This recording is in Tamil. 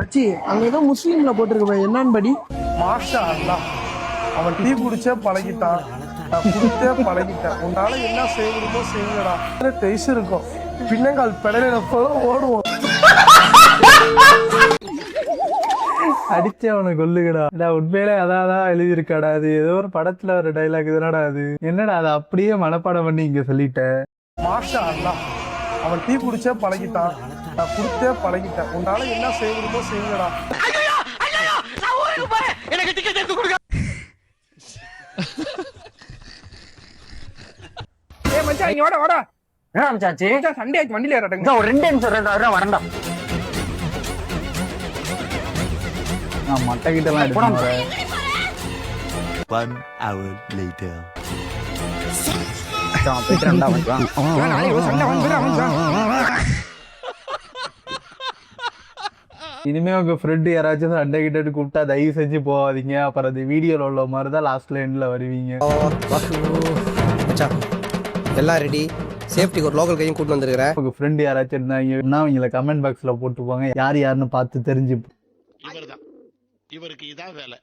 மச்சி அங்க ஏதோ முஸ்லீம்ல போட்டிருக்கு என்னன்னு படி. மாஷா அல்லாஹ். அவன் டீ குடிச்சே பழகிட்டான், நான் குடிச்சே பழகிட்டேன். உன்னால என்ன செய்யணுமோ செய்யுங்கடா. டெய்ஸ் இருக்கும், பின்னங்கால் பெடலையில போல ஓடுவோம். அடிச்சு அவனை கொல்லுகடா. உண்மையிலே அதான் எழுதியிருக்காடா. அது ஏதோ ஒரு படத்துல ஒரு டைலாக் தானடா அது. என்னடா அதை அப்படியே மனப்பாடம் பண்ணி இங்க சொல்லிட்ட. மாஷா அல்லாஹ். அவன் டீ குடிச்சே பழகிட்டான், நான் குடிச்சே பழகிட்டேன். உன்னால என்ன செய்யணுமோ செய்யுங்கடா. எனக்கு டிக்கெட் எடுத்து கொடுங்க. ஏய் மச்சான் இங்க வாடா. என்ன மச்சாச்சி? சண்டே ஆச்சு, வண்டியில ஏறடங்க. ஒரு 2 நிமிஷம் வரேன்டா. நான் மட்டை கிட்ட எல்லாம் எடுத்து 1 hour later. இனிமே உங்க ஃப்ரெண்ட் யாராச்சும் சண்டை கிட்ட கூப்பிட்டா தயவு செஞ்சு போவாதீங்க. அப்புறம் அது வீடியோல உள்ள மாதிரி தான் லாஸ்ட்ல எண்ட்ல வருவீங்க. எல்லாம் ரெடி. சேஃப்டிக்கு ஒரு லோக்கல் கையும் கூட்டு வந்திருக்கிறேன். உங்க ஃப்ரெண்ட் யாராச்சும் இருந்தாங்கன்னா அவங்கள கமெண்ட் பாக்ஸ்ல போட்டு போங்க. யார் யாருன்னு பார்த்து தெரிஞ்சு. இவருக்கு இதான் வேலை.